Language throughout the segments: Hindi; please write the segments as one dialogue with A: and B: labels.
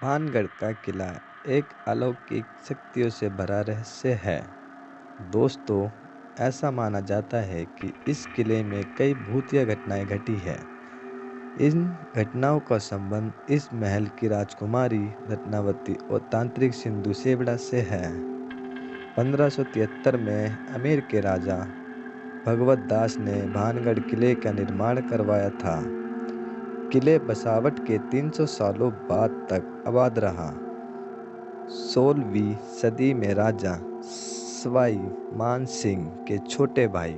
A: भानगढ़ का किला एक अलौकिक शक्तियों से भरा रहस्य है। दोस्तों, ऐसा माना जाता है कि इस किले में कई भूतिया घटनाएं घटी है। इन घटनाओं का संबंध इस महल की राजकुमारी रत्नावती और तांत्रिक सिंधु सेवड़ा से है। 1573 में अमेर के राजा भगवत दास ने भानगढ़ किले का निर्माण करवाया था। किले बसावट के 300 सालों बाद तक आबाद रहा। 16वीं सदी में राजा सवाई मान सिंह के छोटे भाई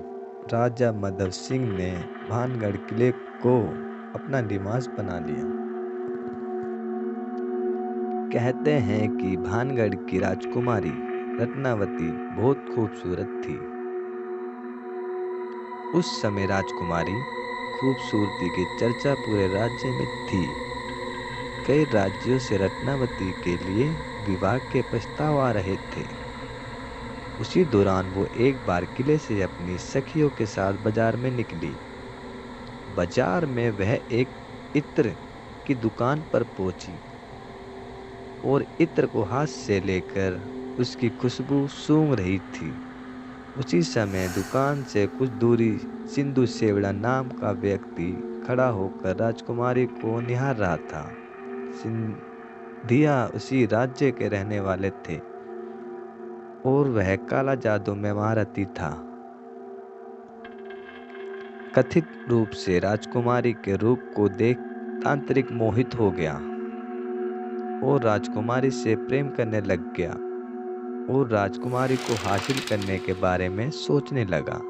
A: राजा माधव सिंह ने भानगढ़ किले को अपना निवास बना लिया। कहते हैं कि भानगढ़ की राजकुमारी रत्नावती बहुत खूबसूरत थी। उस समय राजकुमारी खूबसूरती की चर्चा पूरे राज्य में थी। कई राज्यों से रत्नावती के लिए विवाह के प्रस्ताव आ रहे थे। उसी दौरान वो एक बार किले से अपनी सखियों के साथ बाजार में निकली। बाजार में वह एक इत्र की दुकान पर पहुंची और इत्र को हाथ से लेकर उसकी खुशबू सूंघ रही थी। उसी समय दुकान से कुछ दूरी सिंधु सेवड़ा नाम का व्यक्ति खड़ा होकर राजकुमारी को निहार रहा था। सिंधिया उसी राज्य के रहने वाले थे और वह काला जादू में महारथी था। कथित रूप से राजकुमारी के रूप को देख तांत्रिक मोहित हो गया और राजकुमारी से प्रेम करने लग गया और राजकुमारी को हासिल करने के बारे में सोचने लगा।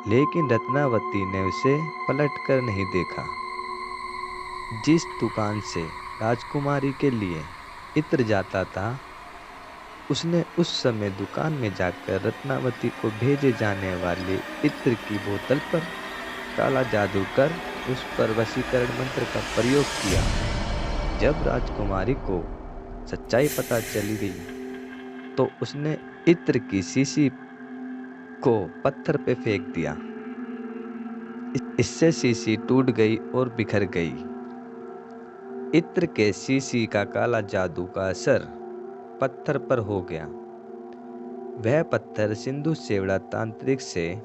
A: लेकिन रत्नावती ने उसे पलट कर नहीं देखा। जिस दुकान से राजकुमारी के लिए इत्र जाता था, उसने उस समय दुकान में जाकर रत्नावती को भेजे जाने वाले इत्र की बोतल पर काला जादू कर उस पर वशीकरण मंत्र का प्रयोग किया। जब राजकुमारी को सच्चाई पता चली गई तो उसने इत्र की शीशी को पत्थर पे फेंक दिया। इससे शीशी टूट गई और बिखर गई। इत्र के शीशी का काला जादू का असर पत्थर पर हो गया। वह पत्थर सिंधु सेवड़ा तांत्रिक से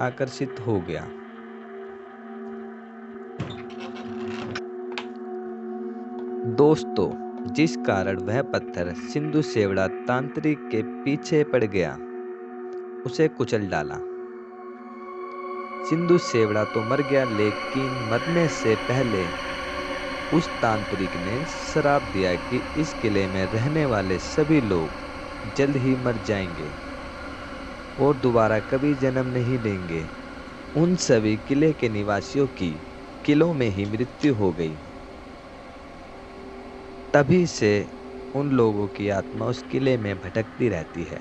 A: आकर्षित हो गया। दोस्तों, जिस कारण वह पत्थर सिंधु सेवड़ा तांत्रिक के पीछे पड़ गया, उसे कुचल डाला। सिंधु सेवड़ा तो मर गया, लेकिन मरने से पहले उस तांत्रिक ने श्राप दिया कि इस किले में रहने वाले सभी लोग जल्द ही मर जाएंगे और दोबारा कभी जन्म नहीं लेंगे। उन सभी किले के निवासियों की किलों में ही मृत्यु हो गई। तभी से उन लोगों की आत्मा उस किले में भटकती रहती है।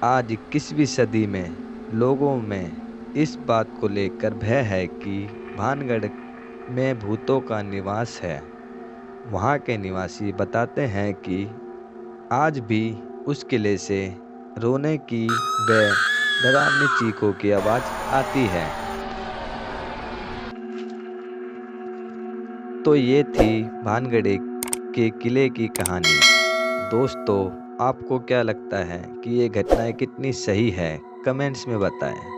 A: आज 21वीं सदी में लोगों में इस बात को लेकर भय है कि भानगढ़ में भूतों का निवास है। वहाँ के निवासी बताते हैं कि आज भी उस किले से रोने की व डरावनी चीखों की आवाज़ आती है। तो ये थी भानगढ़ के किले की कहानी। दोस्तों, आपको क्या लगता है कि ये घटनाएं कितनी सही है? कमेंट्स में बताएं।